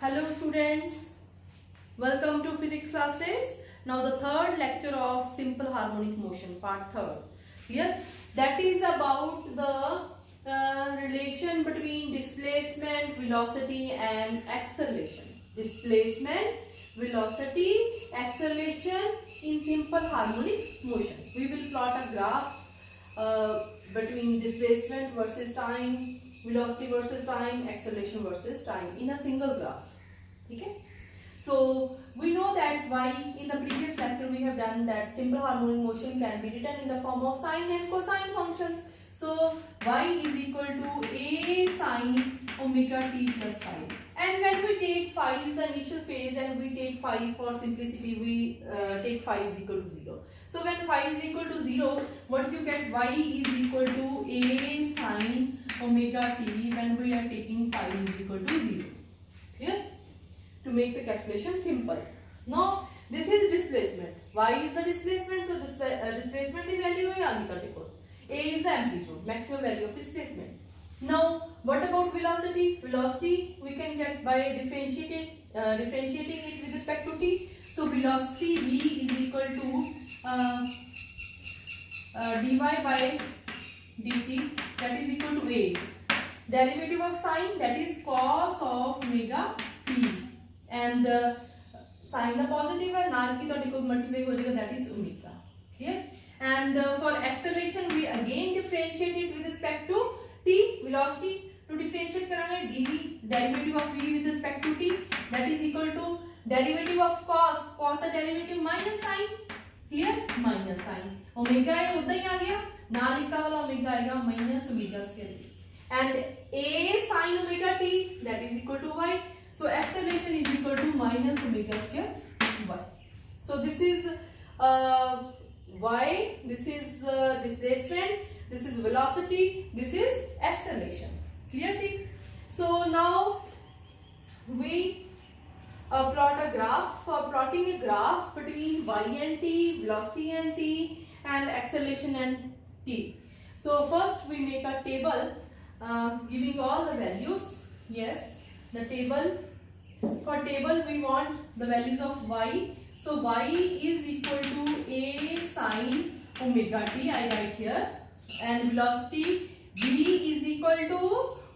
Hello students, welcome to physics classes. Now the third lecture of simple harmonic motion, part third. Here, that is about the relation between displacement, velocity and acceleration. Displacement, velocity, acceleration in simple harmonic motion. We will plot a graph between displacement versus time, velocity versus time, acceleration versus time in a single graph. Okay? So we know that y, in the previous lecture we have done that simple harmonic motion can be written in the form of sine and cosine functions. So y is equal to a sine omega t plus phi. And when we take phi is the initial phase and we take phi for simplicity, we take phi is equal to 0. So when phi is equal to 0, what you get, y is equal to a sine omega t when we are taking phi is equal to 0. Clear? To make the calculation simple. Now this is displacement. Y is the displacement, so displacement the value है आगे का देखो. A is the amplitude, maximum value of displacement. Now what about velocity? Velocity we can get by differentiating it with respect to t. So velocity v is equal to dy by dt, that is equal to a. Derivative of sine, that is cos of omega t. And sine the positive है, नाल की तो डिको multiply हो जाएगा, that is omega. Clear? And for acceleration we again differentiate it with respect to t, velocity. To differentiate करांगे dv, derivative of v with respect to t, that is equal to derivative of cos, cos का derivative minus sine. Clear? Minus sine. Omega है उतना ही आ गया, नाल का वाला omega आएगा minus omega square. And a sine omega t, that is equal to y. So acceleration is equal to minus omega square y. So this is y, this is displacement, this is velocity, this is acceleration. Clear? So now we plot a graph, plotting a graph between y and t, velocity and t, and acceleration and t. So first we make a table giving all the values. Yes, the table. For table we want the values of y. So y is equal to a sine omega t, I write here, and velocity v is equal to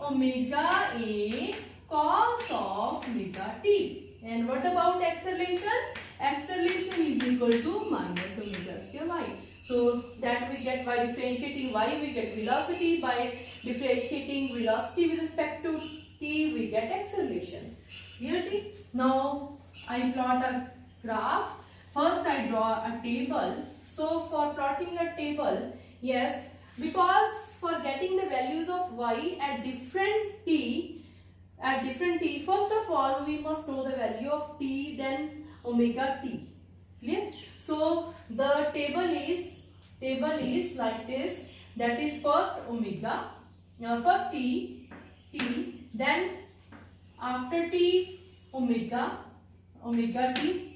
omega a cos of omega t. And what about acceleration? Acceleration is equal to minus omega square y. So that we get by differentiating y, we get velocity. By differentiating velocity with respect to t, we get acceleration. Clear? Now I plot a graph. First I draw a table. So for plotting a table, yes, because for getting the values of y at different t, first of all we must know the value of t, then omega t. Clear? So the table is like this. That is first omega, first t, then after t omega t.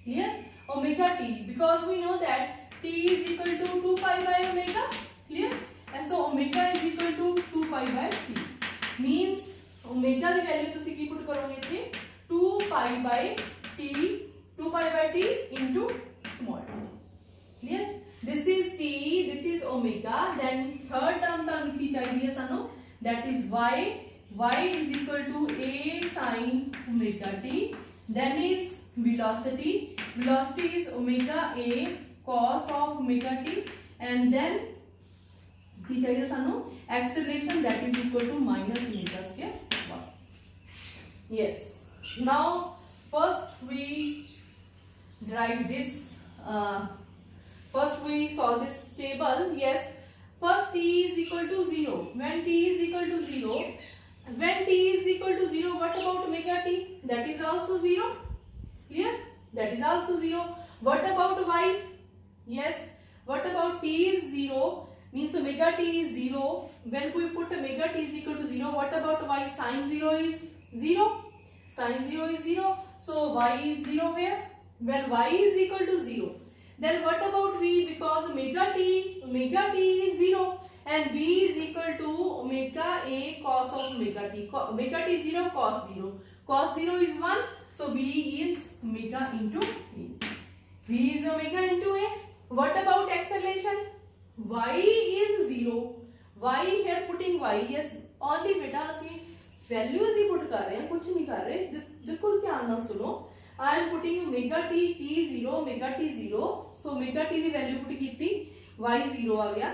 Clear? Omega t, because we know that t is equal to 2 pi by omega. Clear? And so omega is equal to 2 pi by t. Means omega the value तुसी की put करोगे थे 2 pi by t into small t. Clear? This is t, this is omega. Then third term तक की चाहिए सानो, that is y. Y is equal to a sine omega t. Then is velocity. Velocity is omega a cos of omega t. And then की चाहिए सानो acceleration, that is equal to minus omega square y. Yes. Now first we derive this. First we solve this table. Yes. First t is equal to 0. When t is equal to 0. When t is equal to 0, what about omega t? That is also 0. Clear? That is also 0. What about y? Yes. What about t is 0? Means omega t is 0. When we put omega t is equal to 0, what about y? Sine 0 is 0. Sine 0 is 0. So y is 0 here. When y is equal to 0. Then what about v? Because omega t is 0. And v is equal to omega a cos of omega t. Omega t 0, cos 0. cos 0 is 1, so v is omega into a. V is omega into a. What about acceleration? Y is 0. Y here putting y, yes, only beta ਅਸੀਂ values ही put कर रहे हैं, कुछ नहीं कर रहे, बिल्कुल ध्यान नाल सुनो. I am putting omega t, t 0, omega t 0. So omega t the value put ਕੀਤੀ, y 0 ਆ ਗਿਆ.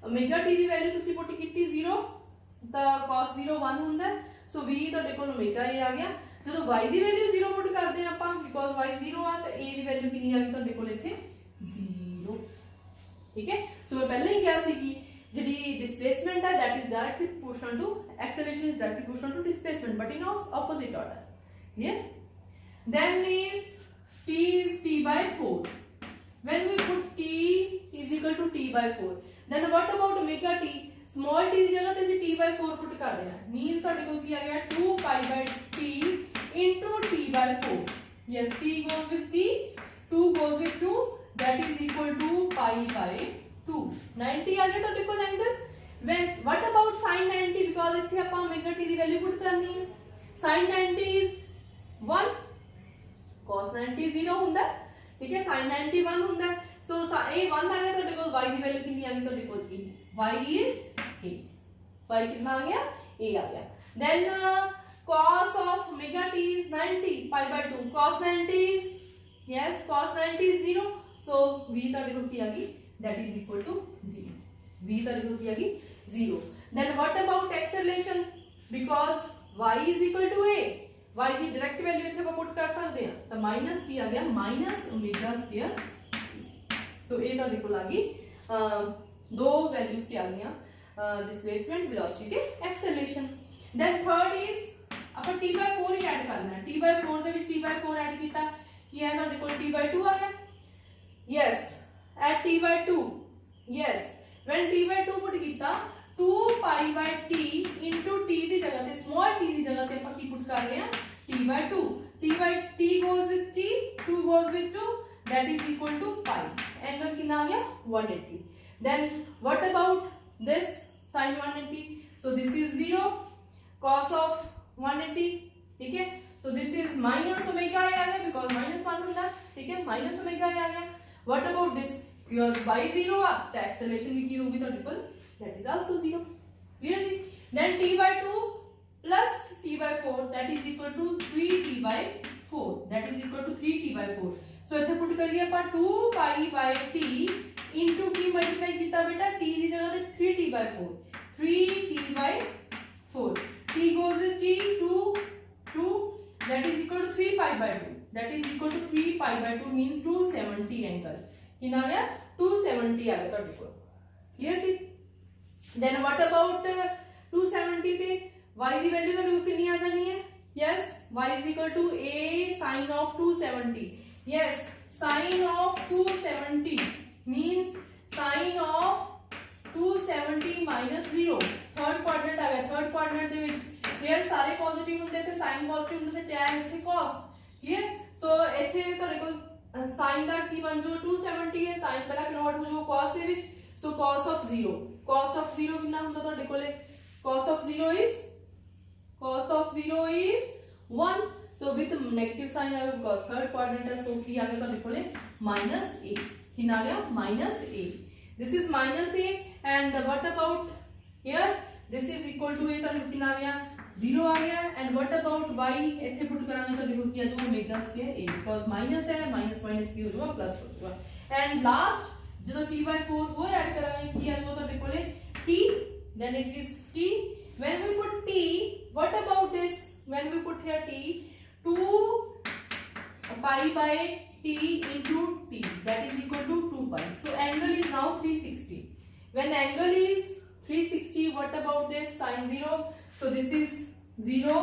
omega t ਦੀ value ਤੁਸੀਂ put ਕੀਤੀ 0, ਤਾਂ cos 0 1 ਹੁੰਦਾ. So v ਤੁਹਾਡੇ ਕੋਲ omega a ਆ ਗਿਆ. ਜਦੋਂ y ਦੀ value 0 put ਕਰਦੇ ਆ ਆਪਾਂ, because y 0 ਆ, ਤਾਂ a ਦੀ value ਕਿੰਨੀ ਆ ਗਈ ਤੁਹਾਡੇ ਕੋਲ ਇੱਥੇ 0. ठीक है. So मैं पहले ही कहा सी कि ਜਿਹੜੀ displacement है that is directly proportional to acceleration is directly proportional to displacement, but in opposite order. Clear? Then is t is t by 4. When we put t is equal to t by 4, then what about omega t? Small t ਦੀ ਜਗ੍ਹਾ ਤੇ ਅਸੀਂ t by 4 put ਕਰ ਦੇਣਾ. Means ਸਾਡੇ ਕੋਲ ਕੀ ਆ ਗਿਆ 2 pi by t into t by 4. Yes, t goes with t, 2 goes with 2, that is equal to pi by 2. 90 आ गया ਤੁਹਾਡੇ ਕੋਲ angle. When what about sin 90? Because ਇੱਥੇ ਆਪਾਂ omega t ਦੀ ਵੈਲਿਊ ਪੁੱਟ ਕਰਨੀ ਹੈ. sin 90 is 1, cos 90 0 ਹੁੰਦਾ, ਠੀਕ ਹੈ. sin 90 1 ਹੁੰਦਾ. So ਇਹ 1 ਆ ਗਿਆ ਤੁਹਾਡੇ ਕੋਲ. y ਦੀ ਵੈਲਿਊ ਕਿੰਨੀ ਆ ਗਈ ਤੁਹਾਡੇ ਕੋਲ a. y is a. y ਕਿੰਨਾ ਆ ਗਿਆ a ਆ ਗਿਆ. Then cos of omega t is 90 pi by 2. cos 90 is, yes, cos 90 is 0. So v ਤੁਹਾਡੇ ਕੋਲ ਕੀ ਆ ਗਈ, that is equal to 0. v ਤੁਹਾਡੇ ਕੋਲ ਕੀ ਆ ਗਈ 0. Then what about acceleration? Because y is equal to a, y the direct value ਇੱਥੇ ਆਪਾਂ ਪੁੱਟ ਕਰ ਸਕਦੇ ਹਾਂ, ਤਾਂ ਮਾਈਨਸ ਕੀ ਆ ਗਿਆ ਮਾਈਨਸ omega square. So ਇਹ ਤੁਹਾਡੇ ਕੋਲ ਆ ਗਈ ਦੋ ਵੈਲਿਊਜ਼ ਕੀ ਆ ਗਈਆਂ, displacement, velocity ਤੇ acceleration. Then third is ਆਪਾਂ t by 4 ਹੀ ਐਡ ਕਰਨਾ ਹੈ. t by 4 ਦੇ ਵਿੱਚ t by 4 ਐਡ ਕੀਤਾ, ਕੀ ਹੈ ਤੁਹਾਡੇ ਕੋਲ t by 2 ਆ ਗਿਆ. Yes, at t by 2, yes, when t by 2 put ਕੀਤਾ 2 pi by t into t ਦੀ ਜਗ੍ਹਾ ਤੇ small t ਦੀ ਜਗ੍ਹਾ ਤੇ ਆਪਾਂ ਕੀ put ਕਰ ਰਹੇ ਹਾਂ t by 2. t goes with t, 2 goes with 2, that is equal to pi. Angle कितना आ गया 180. Then what about this sin 180? So this is 0, cos of 180, ठीक है. So this is minus omega a आ गया, because minus 1 होता है, ठीक है, minus omega a आ गया. What about this? Because y 0 uh, the acceleration भी की होगी तो triple, that is also 0. Clear ji? Then t by 2 plus t by 4, that is equal to 3t by 4, that is equal to 3t by 4. So इधर put करिए अपन 2 pi by t into t multiply कितना बेटा, t की जगह पे 3t by 4, 3t by 4, t goes with t, 2, that is equal to 3 pi by 2, that is equal to 3 pi by 2 means 270 angle. कितना आ गया 270 आ गया ਤੁਹਾਡੇ ਕੋਲ. Clear ji? Then what about 270 ਤੇ y ਦੀ ਵੈਲਿਊ ਤੁਹਾਨੂੰ ਕਿੰਨੀ ਆ ਜਾਣੀ ਹੈ? Yes, y is equal to a sin of 270. Yes, sin of 270 means sin of 270 minus 0. Third quadrant आ गया. थर्ड क्वाड्रेंट ਦੇ ਵਿੱਚ here ਸਾਰੇ ਪੋਜ਼ਿਟਿਵ ਹੁੰਦੇ ਤੇ sin ਪੋਜ਼ਿਟਿਵ ਹੁੰਦੇ ਤੇ tan ਇੱਥੇ cos. Clear? So ਇੱਥੇ ਤੁਹਾਡੇ ਕੋਲ sin ਦਾ ਕੀ ਬਣ ਜਾਊ 270 ਹੈ, sin ਪਹਿਲਾਂ ਕਨਵਰਟ ਹੋ ਜਾਊ cos ਦੇ ਵਿੱਚ. So cos of 0, cos of 0 ਕਿੰਨਾ ਹੁੰਦਾ ਤੁਹਾਡੇ ਕੋਲੇ, cos of 0 is 1. So with negative sign ਆ ਗਿਆ because third quadrant ਹੈ. So ਕੀ ਆ ਗਿਆ ਤੁਹਾਡੇ ਕੋਲੇ minus a. कितना आ गया minus a. This is minus a. And what about here? This is equal to a, ਤੁਹਾਡੇ ਕੋਲ ਕਿੰਨਾ ਆ ਗਿਆ 0 आ गया. And what about y? ਇੱਥੇ ਪੁੱਟ ਕਰਾਂਗੇ ਤੁਹਾਡੇ ਕੋਲ ਕੀ ਆ ਜਾਊਗਾ omega square a, because minus है, minus minus ਕੀ ਹੋ ਜਾਊਗਾ plus ਹੋ ਜਾਊਗਾ. And last ਜਦੋਂ t by 4 ਹੋਰ ਐਡ ਕਰਾਂਗੇ ਕੀ ਆ ਜਾਊਗਾ ਤੁਹਾਡੇ ਕੋਲੇ t, then it is t. When we put t, what about this? When we put here t, 2 pi by t into t, that is equal to 2 pi. So angle is now 360. When angle is 360, what about this sin 0? So this is 0.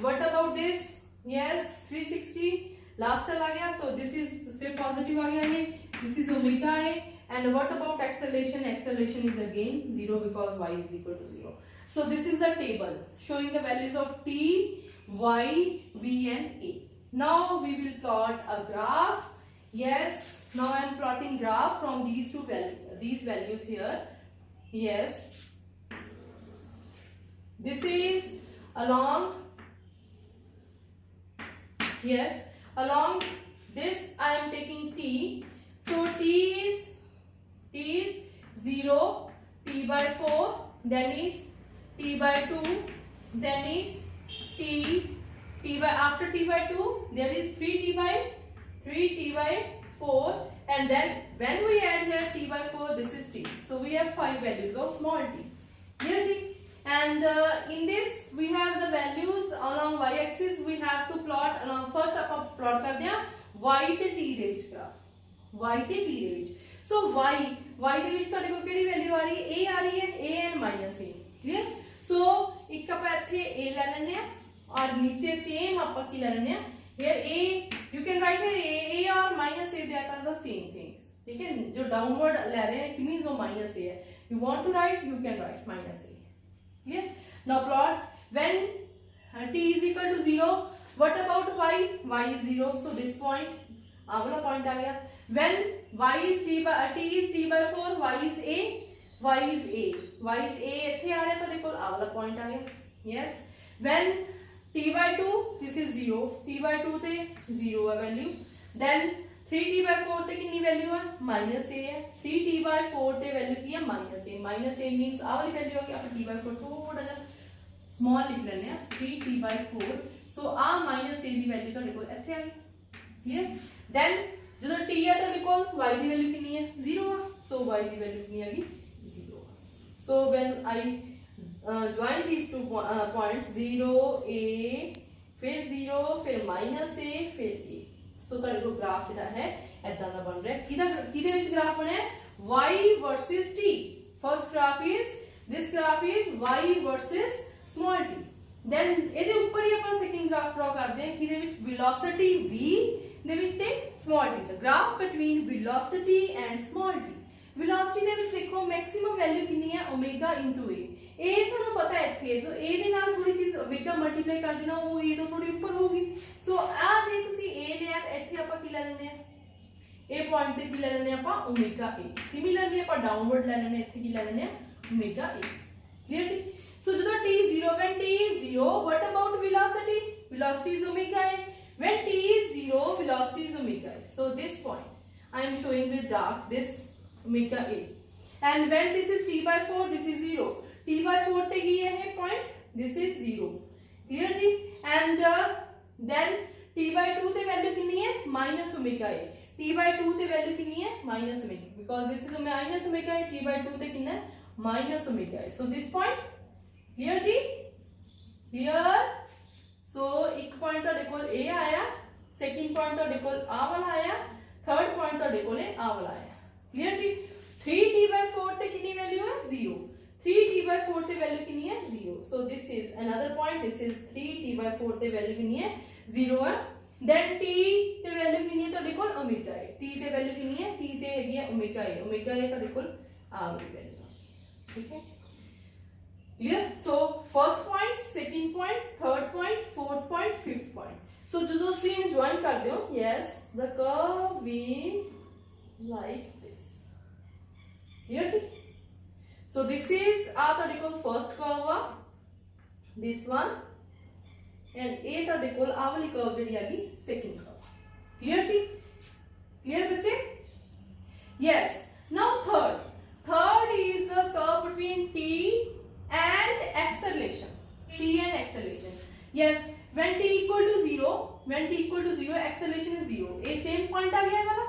What about this? Yes, 360. Last आ गया. So this is फिर positive आ गया है. This is omega a. And what about acceleration? Acceleration is again 0 because y is equal to 0. So this is the table showing the values of t, y, v and a. Now we will plot a graph. Yes, now I am plotting graph from these values here. Yes, this is along Yes, along this I am taking t. So t is 0, t by 4, then is t by 2, then is t by, after t by 2 there is 3t by 4, and then when we add here t by 4, this is t. So we have 5 values of small t. Clear ji? And in this we have the values along y axis. We have to plot along, first ਆਪਾਂ plot ਕਰਦੇ ਹਾਂ y ਤੇ t ਦੇ ਵਿੱਚ graph, y ਤੇ t ਦੇ ਵਿੱਚ. So y ਦੇ ਵਿੱਚ ਤੁਹਾਡੇ ਕੋਲ ਕਿਹੜੀ ਵੈਲਿਊ ਆ ਰਹੀ ਹੈ, a ਆ ਰਹੀ ਹੈ, a and minus a. clear? So ਇੱਕ ਆਪਾਂ ਇੱਥੇ a ਲੈ ਲੈਂਦੇ ਆ और नीचे सेम ਆਪਾਂ ਕੀ ਲੈ ਲੈਂਦੇ ਆ, here a you can write here a or minus a, that are the same things. ठीक है, जो डाउनवर्ड ले रहे हैं it means वो minus a है. You want to write, you can write minus a. clear? Now plot when t is equal to 0. What about y? Y is 0, so this point, आ वाला point आ गया. When y is t is t by 4, y is a, y is a ਇੱਥੇ आ रहा है तो देखो आ वाला point आ गया. Yes, when t by 2, this is 0, t by 2 ਤੇ 0 है वैल्यू. Then 3t by 4 ਤੇ कितनी वैल्यू है, minus a है. 3t by 4 ਤੇ वैल्यू की है minus a means आ वाली वैल्यू होगी. आप t by 4 थोड़ा ਜਿਹਾ small लिख लेने हैं, 3t by 4. so आ minus a ਦੀ वैल्यू ਤੁਹਾਡੇ ਕੋਲ ਇੱਥੇ ਆ ਗਈ. clear? Then ਜਦੋਂ t ਹੈ ਤੁਹਾਡੇ ਕੋਲ y ਦੀ ਵੈल्यू ਕਿੰਨੀ ਹੈ, 0 ਆ. so y ਦੀ ਵੈल्यू ਕਿੰਨੀ ਆ ਗਈ, 0. so when I join these two points, 0 a फिर 0 फिर minus a फिर a. so ਤੁਹਾਡੇ ਕੋਲ ਗ੍ਰਾਫ ਜਿਹੜਾ ਹੈ ਇਦਾਂ ਦਾ ਬਣ ਰਿਹਾ. ਕਿਹਦੇ ਵਿੱਚ ਗ੍ਰਾਫ ਬਣਿਆ, y versus t. first graph is, this graph is y versus small t. then ਇਹਦੇ ਉੱਪਰ ਹੀ ਆਪਾਂ ਸੈਕਿੰਡ ਗ੍ਰਾਫ ਡਰਾ ਕਰਦੇ ਹਾਂ ਕਿਹਦੇ ਵਿੱਚ velocity v ਦੇ ਵਿੱਚ ਤੇ small t. the graph between velocity and small t. velocity ਦੇ ਵਿੱਚ ਦੇਖੋ ਮੈਕਸਿਮਮ ਵੈਲਿਊ ਕਿੰਨੀ ਹੈ, omega into a. a ਤੁਹਾਨੂੰ ਪਤਾ ਹੈ ਇੱਥੇ ਜੋ a ਦੇ ਨਾਲ ਥੋੜੀ ਚੀਜ਼ omega ਮਲਟੀਪਲਾਈ ਕਰ ਦੇਣਾ, ਉਹ a ਤੋਂ ਥੋੜੀ ਉੱਪਰ ਹੋਗੀ. ਸੋ ਆ ਜੇ ਤੁਸੀਂ a ਲਿਆ ਤਾਂ ਇੱਥੇ ਆਪਾਂ ਕੀ ਲੈ ਲੈਣੇ ਆ, a ਪੁਆਇੰਟ ਤੇ ਕੀ ਲੈ ਲੈਣੇ ਆਪਾਂ, omega a. ਸਿਮਿਲਰਲੀ ਆਪਾਂ ਡਾਊਨਵਰਡ ਲੈ ਲੈਣੇ, ਇੱਥੇ ਕੀ ਲੈ ਲੈਣੇ ਆ, omega a. ਕਲੀਅਰ ਜੀ? ਸੋ ਜਦੋਂ t 0, when t is 0, what about velocity? velocity is omega a. when t is 0, velocity is omega a. so this point I am showing with dark, this omega a. and when this is t by 4, this is 0. t by 4 te ye hai point, this is 0. clear ji? and then t by 2 te value kinni hai, minus omega a. t by 2 te value kinni hai, minus omega, because this is minus omega a. t by 2 te kinna hai, minus omega a. so this point, clear ji? clear? so ek point ਤੁਹਾਡੇ ਕੋਲ a ਆਇਆ, second point ਤੁਹਾਡੇ ਕੋਲ ਆ ਵਾਲਾ ਆਇਆ, third point ਤੁਹਾਡੇ ਕੋਲ ਆ ਵਾਲਾ ਆਇਆ. clear ji? 3t by 4 ਤੇ ਕਿੰਨੀ ਵੈਲਿਊ ਹੈ, 0. 3t by 4 ਤੇ ਵੈਲਿਊ ਕਿੰਨੀ ਹੈ, 0. so this is another point, this is 3t by 4 ਤੇ ਵੈਲਿਊ ਕਿੰਨੀ ਹੈ, 0 ਹੈ. then t ਤੇ ਵੈਲਿਊ ਕਿੰਨੀ ਹੈ ਤੁਹਾਡੇ ਕੋਲ, omega a. t ਤੇ ਵੈਲਿਊ ਕਿੰਨੀ ਹੈ, t ਤੇ ਹੈਗੀ ਹੈ omega a. omega a ਤੁਹਾਡੇ ਕੋਲ ਆ ਵਾਲੀ ਵੈਲਿਊ. ਠੀਕ ਹੈ ਜੀ? clear? so first point, second point, third point, fourth point, fifth point. so ਜਦੋਂ ਤੁਸੀਂ ਇਹਨੂੰ ਜੁਆਇਨ ਕਰਦੇ ਹੋ, yes, the curve is like this. clear ji? so this is ਤੁਹਾਡੇ ਕੋਲ first curve ਆ, this one, and ਇਹ ਤੁਹਾਡੇ ਕੋਲ ਆ ਵਾਲੀ curve ਜਿਹੜੀ ਹੈਗੀ second curve. clear ji? clear ਬੱਚੇ? yes. now third is the curve between t and acceleration. t and acceleration. yes, when t equal to 0, acceleration is 0. a same point आ गया है वाला.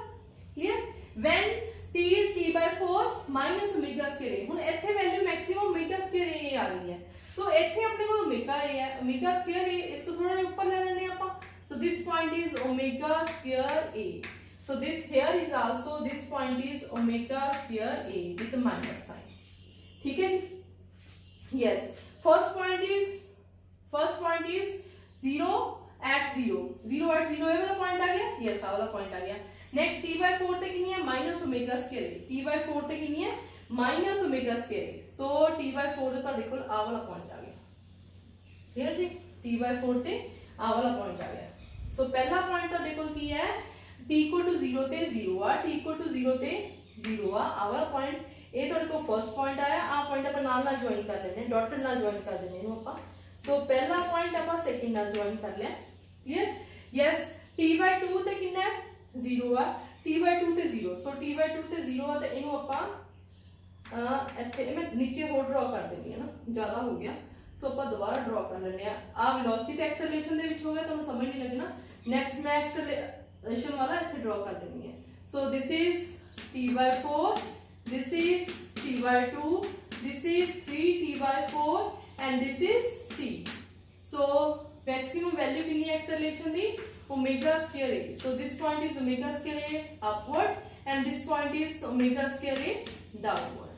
clear? when t is t by 4 minus omega square a. ਹੁਣ ਇੱਥੇ value maximum omega square a ਆ ਰਹੀ ਹੈ. so ਇੱਥੇ ਆਪਣੇ ਕੋਲ omega a ਹੈ, omega square a, ਇਸ ਤੋਂ ਥੋੜਾ ਜਿਹਾ ਉੱਪਰ ਲੈ ਲੈਣੇ ਆਪਾਂ. so this point is omega square a. so this here is also, this point is omega square a with the minus sign. ठीक है जी? yes, first point is 0 at 0 ये वाला पॉइंट आ गया. yes, आ वाला पॉइंट आ गया. नेक्स्ट t by 4 ते कितनी है, minus omega square a. t by 4 ते कितनी है, minus omega square a. so t by 4 ਤੇ ਤੁਹਾਡੇ ਕੋਲ ਆ ਵਾਲਾ ਪॉइंट ਆ ਗਿਆ. clear ਜੀ? t by 4 ਤੇ ਆ ਵਾਲਾ ਪॉइंट ਆ ਗਿਆ. so ਪਹਿਲਾ ਪॉइंट ਤੁਹਾਡੇ ਕੋਲ ਕੀ ਹੈ, t equal to 0 ਤੇ 0 ਆ, t equal to 0 ਤੇ 0 ਆ ਵਾਲਾ ਪॉइंट. ਇਹ ਤੁਹਾਡੇ ਕੋਲ ਫਰਸਟ ਪੁਆਇੰਟ ਆਇਆ. ਆ ਪੁਆਇੰਟ ਆਪਾਂ ਨਾਲ ਜੁਆਇਨ ਕਰ ਲੈਣੇ, ਡਾਟਡ ਨਾਲ ਜੁਆਇਨ ਕਰ ਦੇਣੇ ਇਹਨੂੰ ਆਪਾਂ. ਸੋ ਪਹਿਲਾ ਪੁਆਇੰਟ ਆਪਾਂ ਸੈਕਿੰਡ ਨਾਲ ਜੁਆਇਨ ਕਰ ਲਿਆ. ਕਲੀਅਰ? यस t by 2 ਤੇ ਕਿੰਨਾ ਹੈ 0 ਆ t by 2 ਤੇ 0 ਸੋ t by 2 ਤੇ 0 ਆ ਤੇ ਇਹਨੂੰ ਆਪਾਂ ਇੱਥੇ ਮੈਂ ਨੀਚੇ ਹੋਰ ਡਰਾ ਕਰ ਦਿੰਦੀ ਹਾਂ ਨਾ ਜ਼ਿਆਦਾ ਹੋ ਗਿਆ ਸੋ ਆਪਾਂ ਦੁਬਾਰਾ ਡਰਾ ਕਰ ਲੈਂਦੇ ਆ ਵੈਲੋਸਿਟੀ ਤੇ ਐਕਸਲਰੇਸ਼ਨ ਦੇ ਵਿੱਚ ਹੋ ਗਿਆ ਤੁਹਾਨੂੰ ਸਮਝ ਨਹੀਂ ਲੱਗਣਾ ਨੈਕਸਟ ਮੈਂ ਐਕਸਲਰੇਸ਼ਨ ਵਾਲਾ ਇੱਥੇ ਡਰਾ ਕਰ ਦਿੰਦੀ ਹਾਂ ਸੋ this is t by 4 this is t by 2 this is 3t by 4 and this is t so maximum value कितनी है acceleration the omega square a so this point is omega square a upward and this point is omega square a downward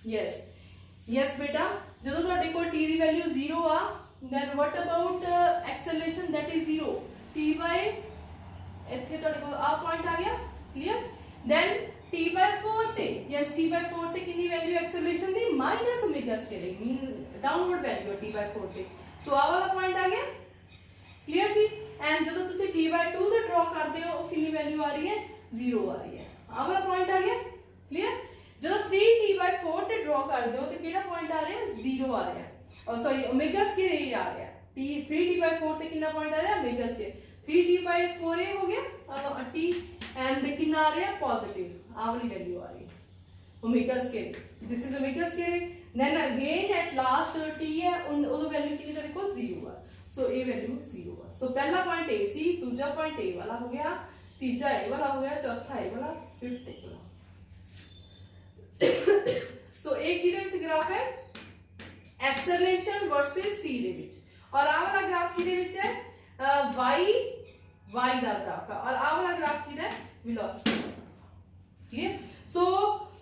yes beta ਜਦੋਂ ਤੁਹਾਡੇ ਕੋਲ t ਦੀ value 0 ਆ then what about acceleration that is 0 t by ਇੱਥੇ ਤੁਹਾਡੇ ਕੋਲ ਆ point ਆ ਗਿਆ clear then t by 4 ਤੇ yes t by 4 ਤੇ ਕਿੰਨੀ value acceleration the minus omega square means downward value t by 4 ਤੇ ਸੋ ਆ ਵਾਲਾ ਪੁਆਇੰਟ ਆ ਗਿਆ ਕਲੀਅਰ ਜੀ ਐਂਡ ਜਦੋਂ ਤੁਸੀਂ t by 2 ਤੇ ਡਰਾ ਕਰਦੇ ਹੋ ਉਹ ਕਿੰਨੀ ਵੈਲਿਊ ਆ ਰਹੀ ਹੈ 0 ਆ ਰਹੀ ਹੈ ਆ ਵਾਲਾ ਪੁਆਇੰਟ ਆ ਗਿਆ ਕਲੀਅਰ ਜਦੋਂ 3t by 4 ਤੇ ਡਰਾ ਕਰਦੇ ਹੋ ਤੇ ਕਿਹੜਾ ਪੁਆਇੰਟ ਆ ਰਿਹਾ 0 ਆ ਰਿਹਾ ਸੌਰੀ omega square a ਆ ਰਿਹਾ 3t by 4 ਤੇ ਕਿੰਨਾ ਪੁਆਇੰਟ ਆ ਰਿਹਾ omega square 3t by 4a हो गया t and कितना आ रहा है पॉजिटिव आ वाली वैल्यू आ रही है omega square this is omega square then again at last t है उन वैल्यू कितनी तेरे को 0 है सो a वैल्यू 0 है सो पहला पॉइंट a सी दूसरा पॉइंट a वाला हो गया तीसरा a वाला हो गया चौथा a वाला फिफ्थ a वाला सो a किदे विच ग्राफ है एक्सेलरेशन वर्सेस t दे विच और आ वाला ग्राफ किदे विच है y ਦਾ ग्राफ है और आ वाला ग्राफ किधर है velocity clear so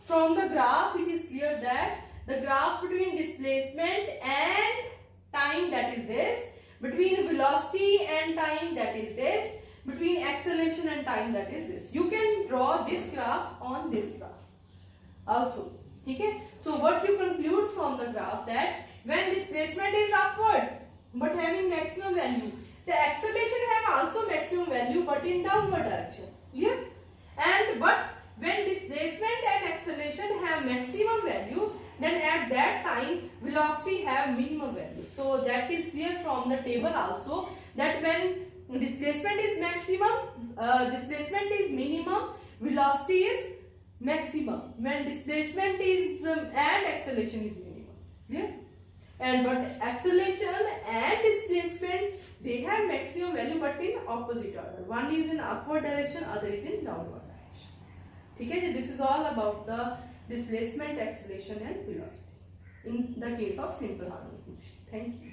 from the graph it is clear that the graph between displacement and time that is this between velocity and time that is this between acceleration and time that is this you can draw this graph on this graph also okay so what you conclude from the graph that when displacement is upward but having maximum value the acceleration have also maximum value but in downward direction clear and but when displacement and acceleration have maximum value then at that time velocity have minimum value so that is clear from the table also that when displacement is maximum displacement is minimum velocity is maximum when displacement is and acceleration is minimum clear and but acceleration and displacement they have maximum value but in opposite order one is in upward direction other is in downward direction okay this is all about the displacement acceleration and velocity in the case of simple harmonic motion thank you